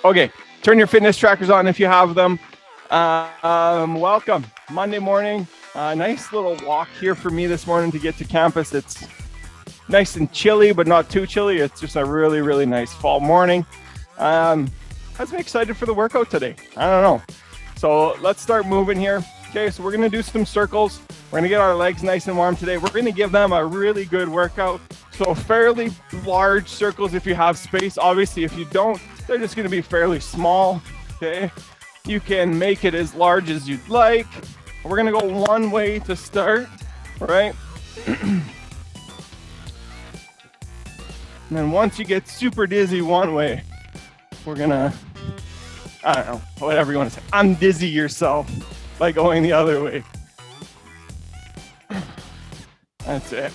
Okay, turn your fitness trackers on if you have them. Welcome. Monday morning. Nice little walk here for me this morning to get to campus. It's nice and chilly, but not too chilly. It's just a really, really nice fall morning. Has me excited for the workout today. I don't know. So let's start moving here. Okay, so we're gonna do some circles. We're gonna get our legs nice and warm today. We're gonna give them a really good workout. So fairly large circles if you have space. Obviously, if you don't, they're just gonna be fairly small, okay? You can make it as large as you'd like. We're gonna go one way to start, right? And then once you get super dizzy one way, we're gonna, I don't know, whatever you wanna say, undizzy yourself by going the other way. That's it.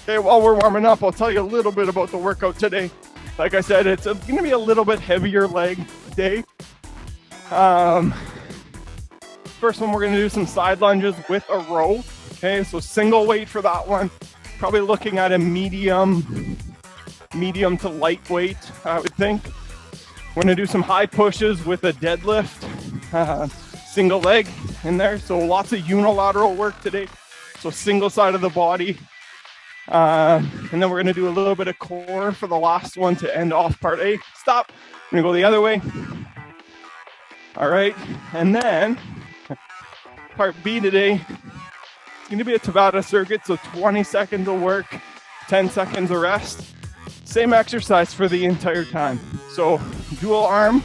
Okay, while we're warming up, I'll tell you a little bit about the workout today. Like I said, it's gonna be a little bit heavier leg day. First one, we're gonna do some side lunges with a row. Okay, so single weight for that one. Probably looking at a medium to lightweight, I would think. We're gonna do some high pushes with a deadlift, single leg in there. So lots of unilateral work today. So single side of the body. And then we're gonna do a little bit of core for the last one to end off part A. Stop, I'm gonna go the other way. All right, and then part B today, it's gonna be a TABATA circuit, so 20 seconds of work, 10 seconds of rest. Same exercise for the entire time. So dual arm,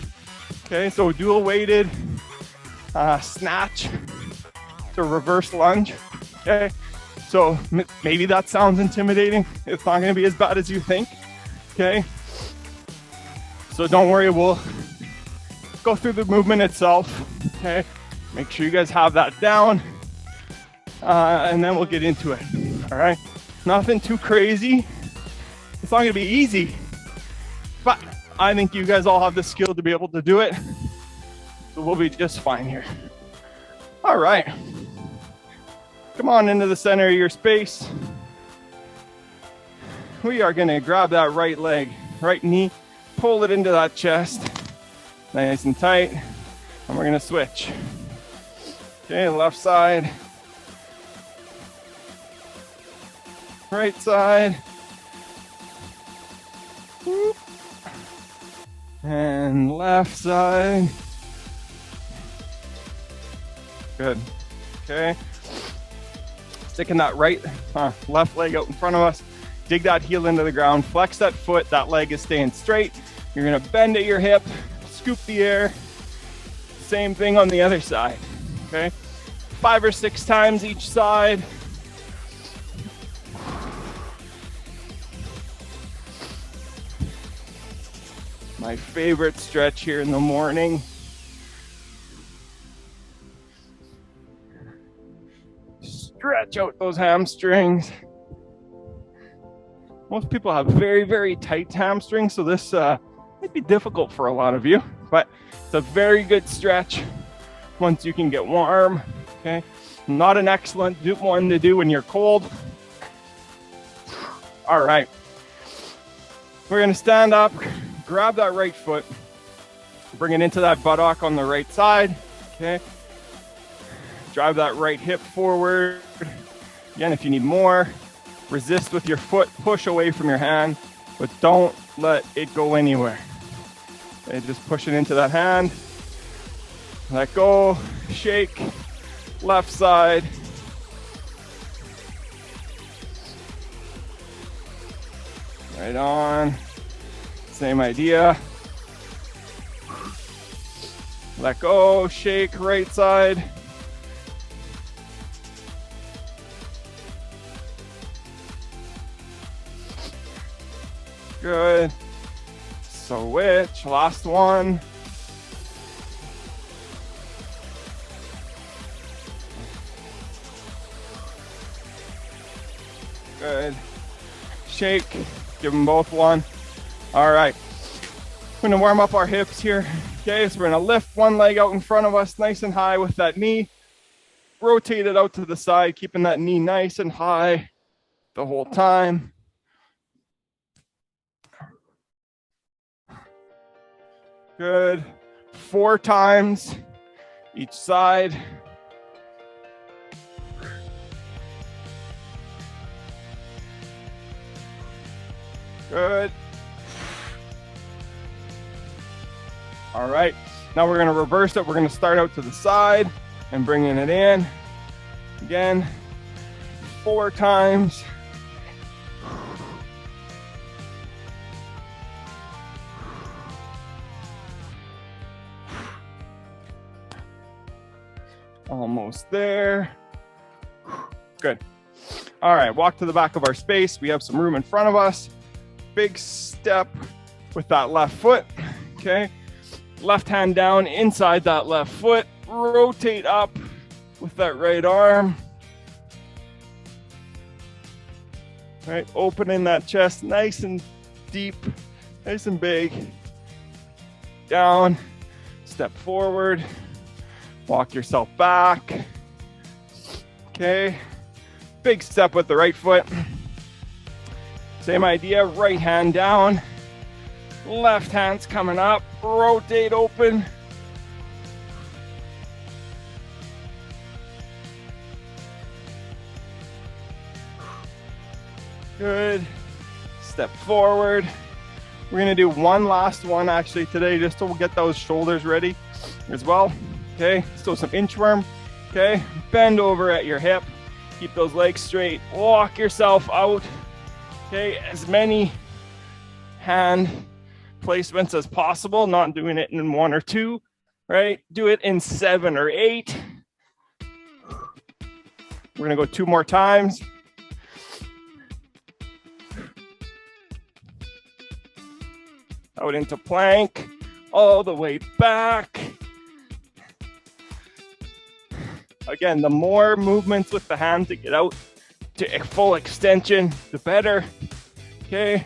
okay, so dual weighted snatch to reverse lunge, okay? So maybe that sounds intimidating. It's not gonna be as bad as you think, okay? So don't worry, we'll go through the movement itself, okay? Make sure you guys have that down, and then we'll get into it, all right? Nothing too crazy. It's not gonna be easy, but I think you guys all have the skill to be able to do it. So we'll be just fine here. All right. Come on into the center of your space. We are gonna grab that right leg, right knee, pull it into that chest, nice and tight, and we're gonna switch. Okay, left side, right side, whoop. And left side. Good, okay. Sticking that left leg out in front of us, dig that heel into the ground, flex that foot, that leg is staying straight. You're gonna bend at your hip, scoop the air. Same thing on the other side, okay? 5 or 6 times each side. My favorite stretch here in the morning. Stretch out those hamstrings. Most people have very, very tight hamstrings, so this might be difficult for a lot of you, but it's a very good stretch once you can get warm, okay? Not an excellent one to do when you're cold. All right. We're gonna stand up, grab that right foot, bring it into that buttock on the right side, okay? Drive that right hip forward. Again, if you need more, resist with your foot, push away from your hand, but don't let it go anywhere. Okay, just push it into that hand. Let go, shake, left side. Right on, same idea. Let go, shake, right side. Good. Switch, last one. Good. Shake, give them both one. All right. We're gonna warm up our hips here. Okay, so we're gonna lift one leg out in front of us nice and high with that knee. Rotate it out to the side, keeping that knee nice and high the whole time. Good. 4 times each side. Good. All right. Now we're going to reverse it. We're going to start out to the side and bringing it in. Again, 4 times. Almost there. Good. All right, walk to the back of our space. We have some room in front of us. Big step with that left foot. Okay. Left hand down inside that left foot. Rotate up with that right arm. Right, opening that chest nice and deep, nice and big. Down, step forward, walk yourself back. Okay, big step with the right foot. Same idea, right hand down, left hand's coming up, rotate open. Good. Step forward. We're gonna do one last one actually today, just to get those shoulders ready as well. Okay, so some inchworm. Okay, bend over at your hip. Keep those legs straight. Walk yourself out. Okay, as many hand placements as possible, not doing it in 1 or 2, right? Do it in 7 or 8. We're gonna go 2 more times. Out into plank, all the way back. Again, the more movements with the hand to get out to a full extension, the better. Okay.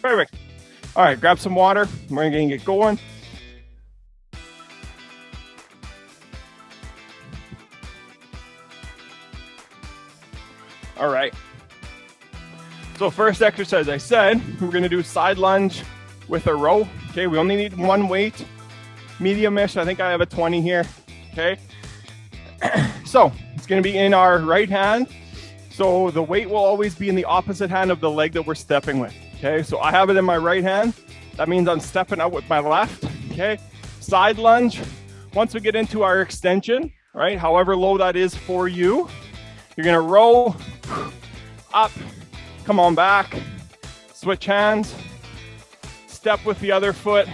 Perfect. All right, grab some water. We're gonna get going. All right. So first exercise, I said, we're gonna do side lunge with a row. Okay, we only need 1 weight, medium-ish. I think I have a 20 here, okay? So it's gonna be in our right hand. So the weight will always be in the opposite hand of the leg that we're stepping with, okay? So I have it in my right hand. That means I'm stepping out with my left, okay? Side lunge, once we get into our extension, right? However low that is for you, you're gonna row up, come on back, switch hands, step with the other foot,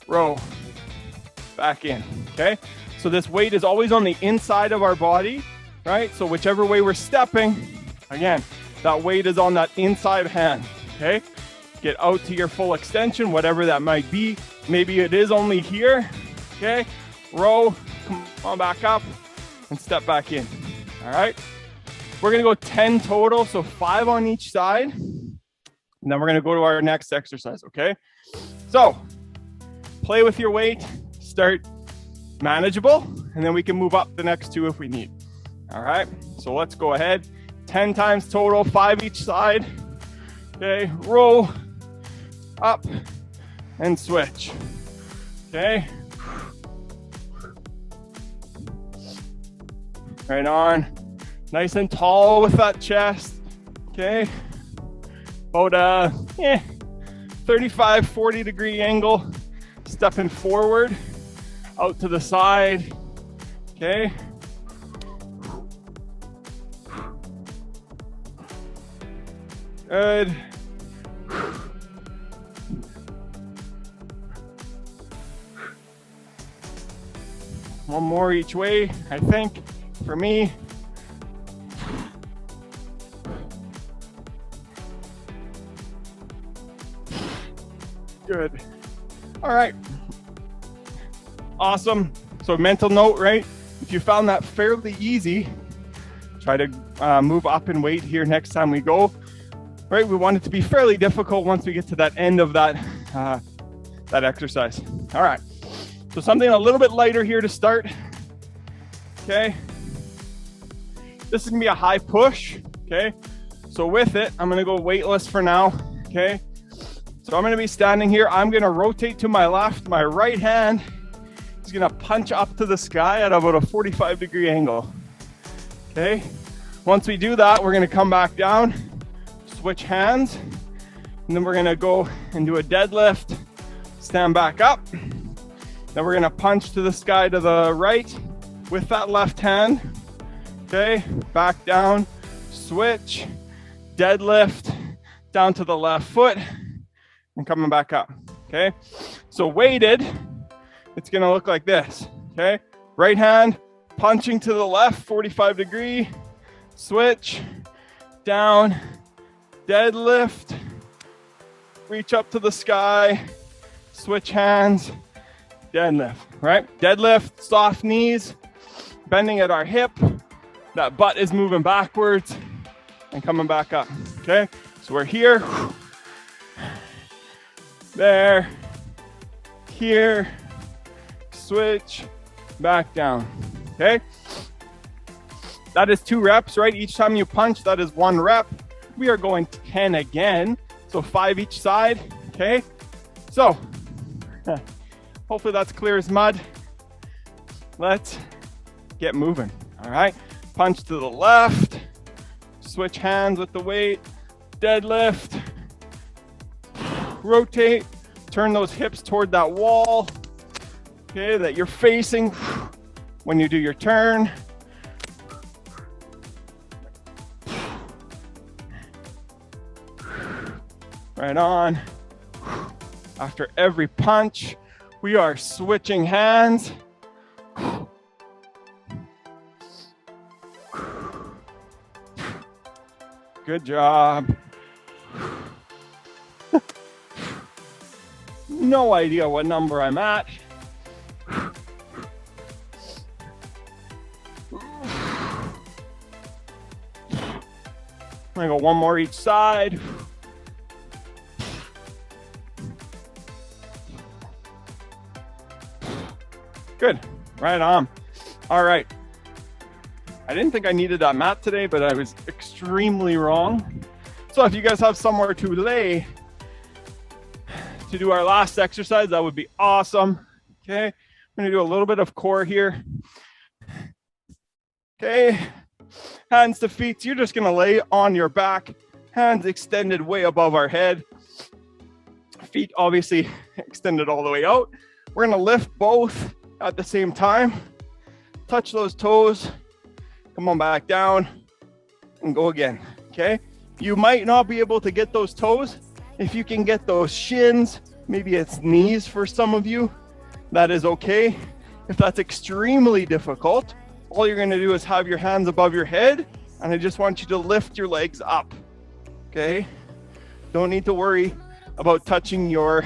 row, back in, okay? So this weight is always on the inside of our body, right? So whichever way we're stepping, again, that weight is on that inside hand, okay? Get out to your full extension, whatever that might be. Maybe it is only here, okay? Row, come on back up, and step back in. All right, we're gonna go 10 total, so 5 on each side. And then we're gonna go to our next exercise, okay? So, play with your weight, start manageable, and then we can move up the next 2 if we need. All right, so let's go ahead. 10 times total, 5 each side. Okay, row, up, and switch. Okay. Right on, nice and tall with that chest, okay? About 35, 40 degree angle, stepping forward, out to the side, okay? Good. One more each way, I think. For me, good. All right, awesome. So mental note, right? If you found that fairly easy, try to move up in weight here next time we go. Right, we want it to be fairly difficult once we get to that end of that that exercise. All right, so something a little bit lighter here to start. Okay. This is gonna be a high push, okay? So with it, I'm gonna go weightless for now, okay? So I'm gonna be standing here. I'm gonna rotate to my left. My right hand is gonna punch up to the sky at about a 45-degree angle, okay? Once we do that, we're gonna come back down, switch hands, and then we're gonna go and do a deadlift, stand back up. Then we're gonna punch to the sky to the right with that left hand, okay? Back down, switch, deadlift, down to the left foot, and coming back up, okay? So weighted, it's gonna look like this, okay? Right hand, punching to the left, 45-degree, switch, down, deadlift, reach up to the sky, switch hands, deadlift, right? Deadlift, soft knees, bending at our hip, that butt is moving backwards and coming back up, okay? So we're here, there, here, switch, back down, okay? That is 2 reps, right? Each time you punch, that is 1 rep. We are going 10 again, so 5 each side, okay? So, hopefully that's clear as mud. Let's get moving, all right? Punch to the left, switch hands with the weight, deadlift, rotate, turn those hips toward that wall, okay, that you're facing when you do your turn. Right on. After every punch, we are switching hands. Good job. No idea what number I'm at. I'm gonna go 1 more each side. Good, right on. All right. I didn't think I needed that mat today, but I was extremely wrong. So if you guys have somewhere to lay to do our last exercise, that would be awesome. Okay, I'm gonna do a little bit of core here. Okay, hands to feet. So you're just gonna lay on your back, hands extended way above our head. Feet obviously extended all the way out. We're gonna lift both at the same time. Touch those toes. Come on back down and go again, okay? You might not be able to get those toes. If you can get those shins, maybe it's knees for some of you, that is okay. If that's extremely difficult, all you're gonna do is have your hands above your head, and I just want you to lift your legs up, okay? Don't need to worry about touching your,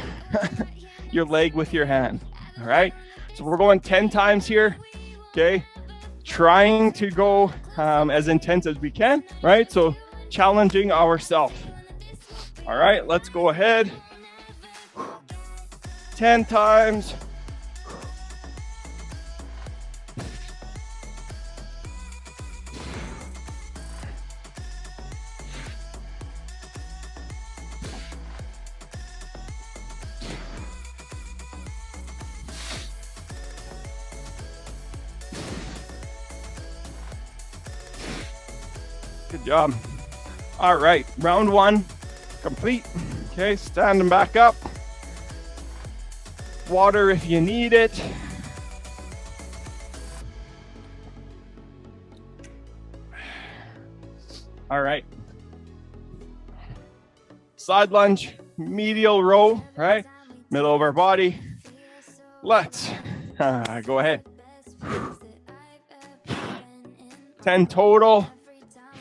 your leg with your hand, all right? So we're going 10 times here, okay? Trying to go as intense as we can, right? So challenging ourselves. All right, let's go ahead. 10 times. Good job. All right, round 1 complete. Okay, standing back up. Water if you need it. All right. Side lunge, medial row, right? Middle of our body. Let's go ahead. 10 total.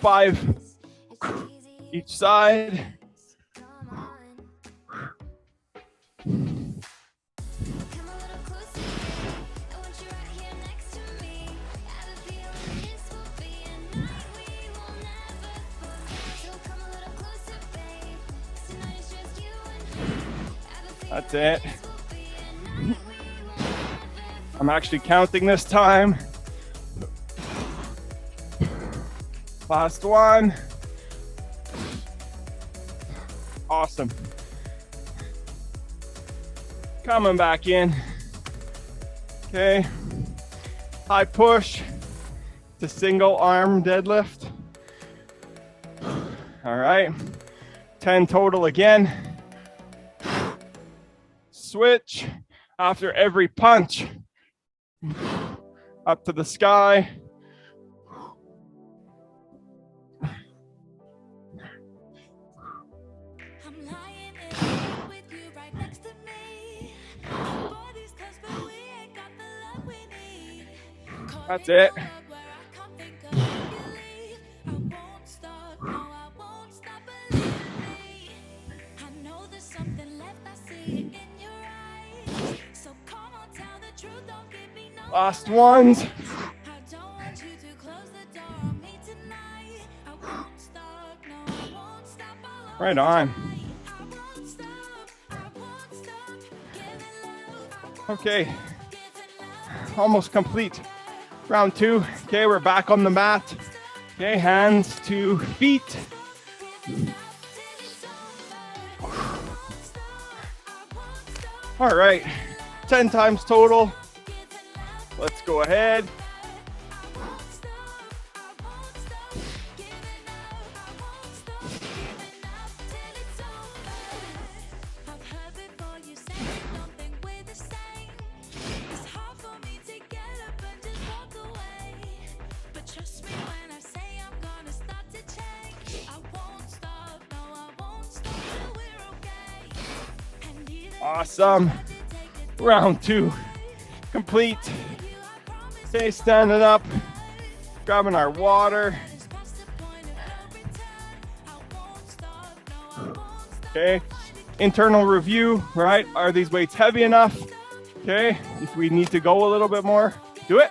5 each side. That's it. I'm actually counting this time. Last one. Awesome. Coming back in. Okay. High push to single arm deadlift. All right. 10 total again. Switch after every punch. Up to the sky. That's it. Last ones. Right on. Okay. Almost complete. Round 2. Okay, we're back on the mat. Okay, hands to feet. All right, 10 times total. Let's go ahead. Awesome. Round 2 complete. Okay, standing up, grabbing our water. Okay, internal review, right? Are these weights heavy enough? Okay, if we need to go a little bit more, do it.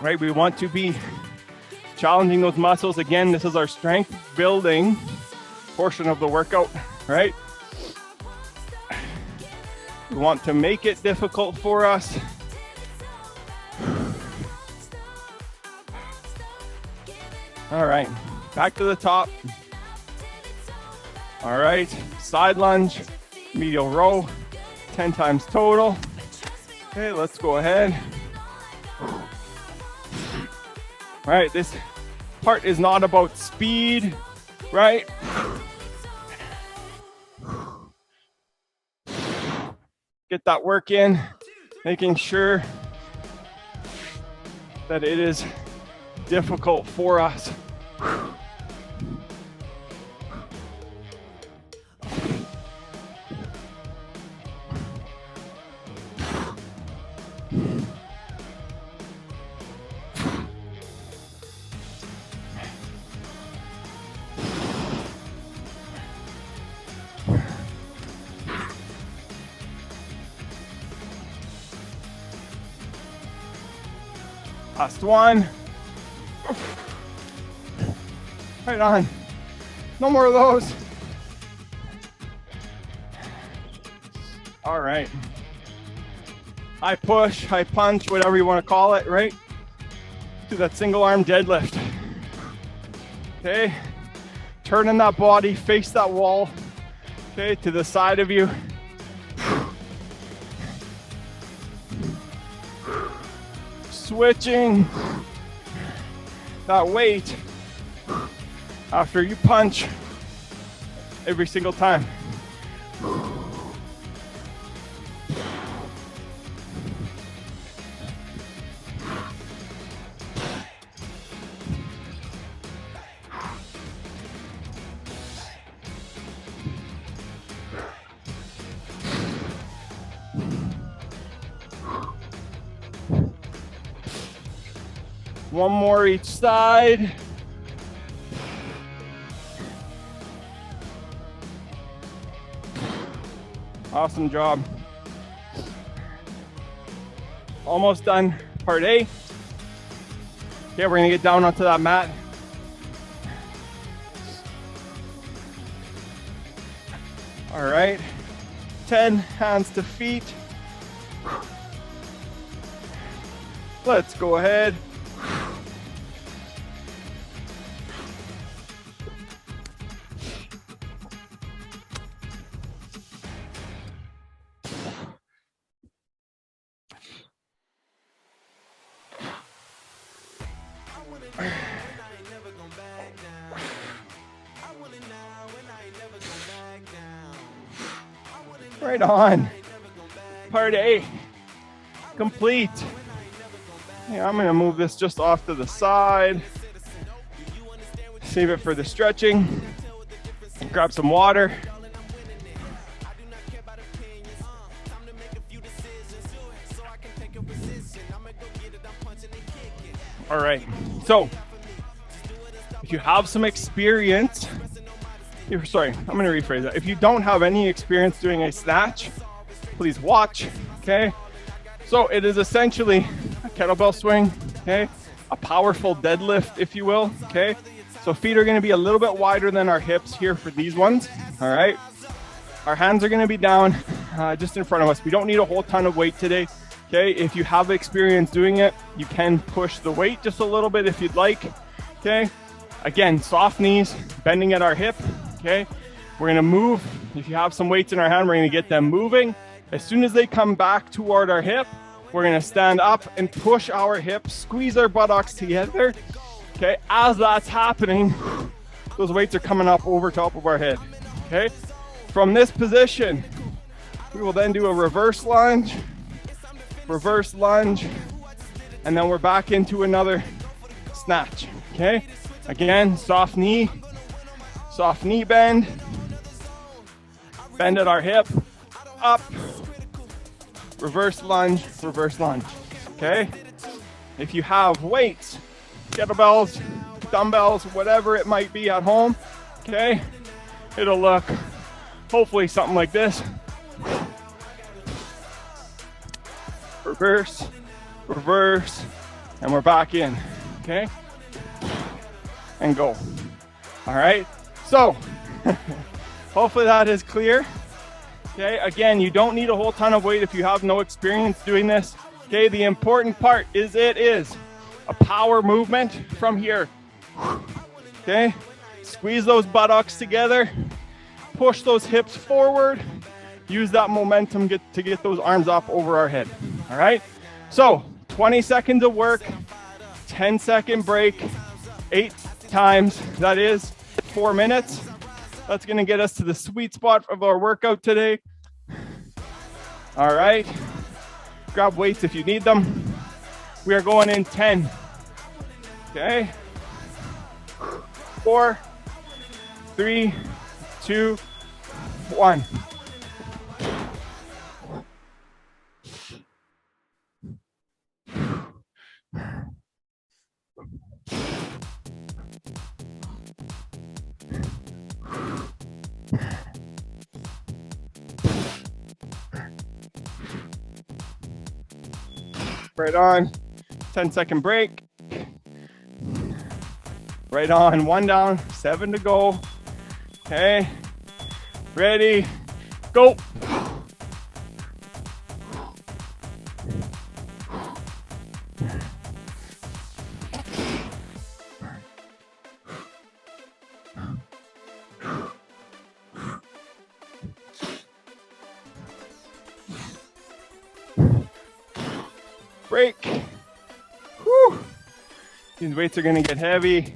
Right, we want to be challenging those muscles. Again, this is our strength building portion of the workout, right? We want to make it difficult for us. All right, back to the top. All right, side lunge, medial row, 10 times total. Okay, let's go ahead. All right, this part is not about speed, right? Get that work in, making sure that it is difficult for us. Last one. Right on. No more of those. All right. High push, high punch, whatever you want to call it, right? To that single arm deadlift. Okay. Turning that body, face that wall. Okay, to the side of you. Switching that weight after you punch every single time. One more each side. Awesome job. Almost done part A. Okay, we're gonna get down onto that mat. All right, 10 hands to feet. Let's go ahead. Right on. Part A complete. Yeah, I'm gonna move this just off to the side. Save it for the stretching. Grab some water. All right, so if you have some experience, sorry, I'm gonna rephrase that. If you don't have any experience doing a snatch, please watch, okay? So it is essentially a kettlebell swing, okay? A powerful deadlift, if you will, okay? So feet are gonna be a little bit wider than our hips here for these ones, all right? Our hands are gonna be down just in front of us. We don't need a whole ton of weight today, okay? If you have experience doing it, you can push the weight just a little bit if you'd like, okay? Again, soft knees, bending at our hip, okay? We're gonna move. If you have some weights in our hand, we're gonna get them moving. As soon as they come back toward our hip, we're gonna stand up and push our hips, squeeze our buttocks together, okay? As that's happening, those weights are coming up over top of our head, okay? From this position, we will then do a reverse lunge, and then we're back into another snatch, okay? Again, soft knee bend at our hip, up, reverse lunge, okay? If you have weights, kettlebells, dumbbells, whatever it might be at home, okay? It'll look hopefully something like this. Reverse, and we're back in, okay? And go. All right, so hopefully that is clear. Okay, again, you don't need a whole ton of weight if you have no experience doing this. Okay, the important part is it is a power movement from here. Okay, squeeze those buttocks together, push those hips forward, use that momentum to get those arms up over our head. All right, so 20 seconds of work, 10-second break, 8 times, that is 4 minutes. That's gonna get us to the sweet spot of our workout today. All right, grab weights if you need them. We are going in 10, okay? 4, 3, 2, 1. Right on, 10-second break. Right on, 1 down, 7 to go. Okay, ready, go. Break. Whew. These weights are gonna get heavy.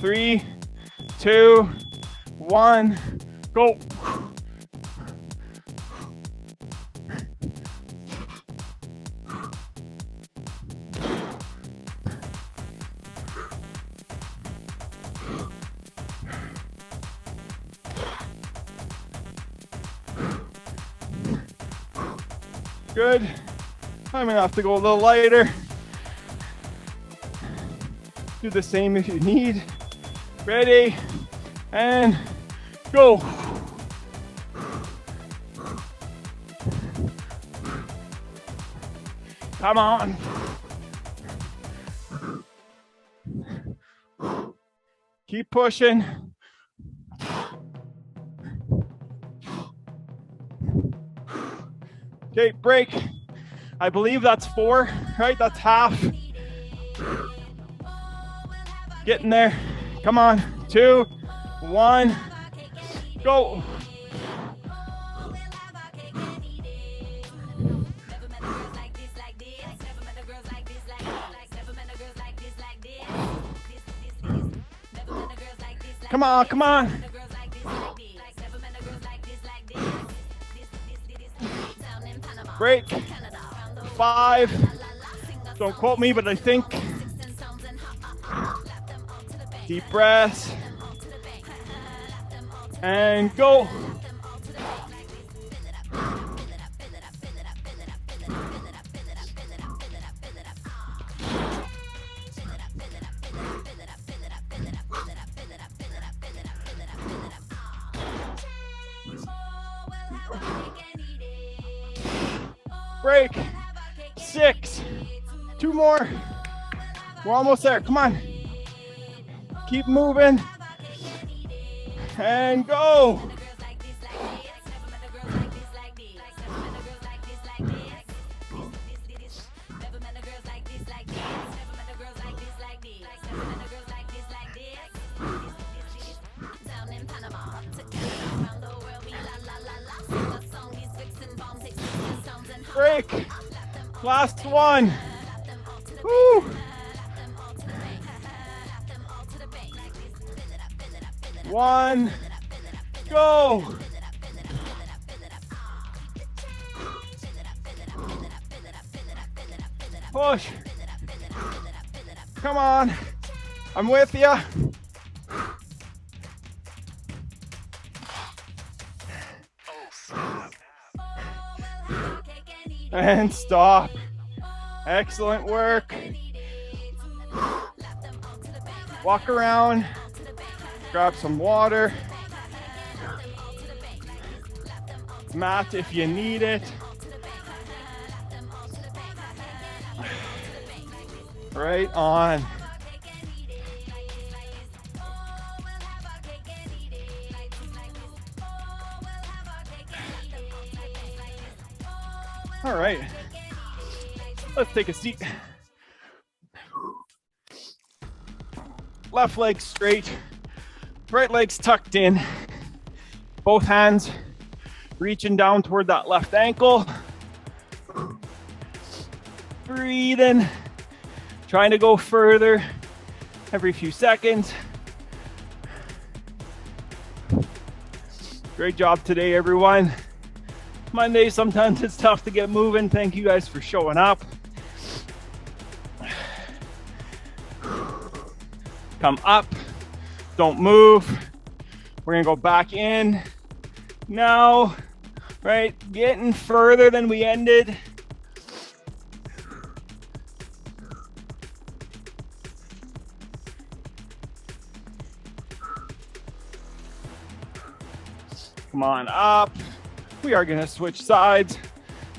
3, 2, 1, go. Good. I'm gonna have to go a little lighter. Do the same if you need. Ready, and go. Come on. Keep pushing. Okay, break. I believe that's 4, right? That's half. Getting there. Come on. 2, 1, go. Come on, come on. Break. 5. Don't quote me, but I think. Deep breaths. And go. Break. 6. 2 more. We're almost there. Come on. Keep moving. And go. Break. Last one. Woo. One. Go. Push. Come on. I'm with you. And stop. Excellent work. Walk around. Grab some water. Mat if you need it. Right on. All right, let's take a seat. Left leg straight, right leg's tucked in. Both hands reaching down toward that left ankle. Breathing, trying to go further every few seconds. Great job today, everyone. Monday, sometimes it's tough to get moving. Thank you guys for showing up. Come up, don't move. We're gonna go back in now, right? Getting further than we ended. Come on up. We are gonna switch sides.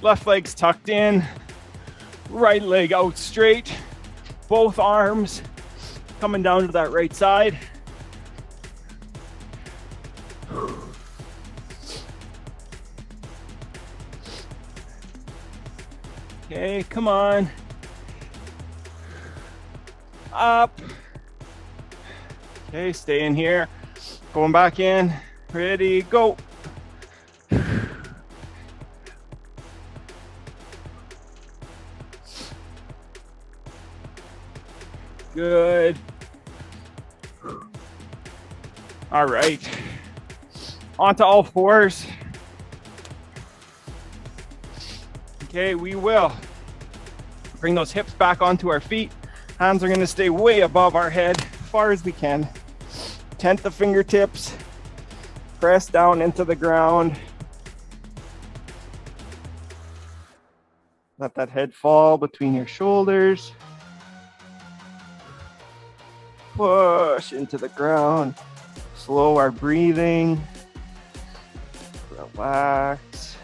Left leg's tucked in, right leg out straight. Both arms coming down to that right side. Okay, come on. Up. Okay, stay in here. Going back in. Ready, go. Good. All right. Onto all fours. Okay, we will bring those hips back onto our feet. Hands are going to stay way above our head, as far as we can. Tent the fingertips. Press down into the ground. Let that head fall between your shoulders. Push into the ground. Slow our breathing. Relax.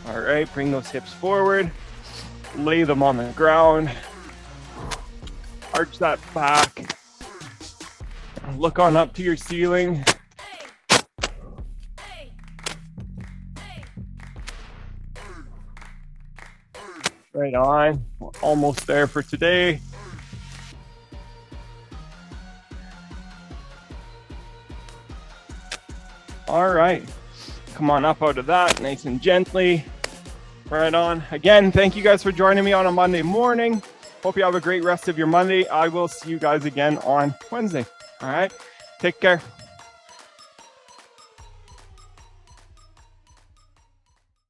All right, bring those hips forward. Lay them on the ground. Arch that back. Look on up to your ceiling. Right on. We're almost there for today. All right. Come on up out of that, nice and gently. Right on. Again, thank you guys for joining me on a Monday morning. Hope you have a great rest of your Monday. I will see you guys again on Wednesday. All right. Take care.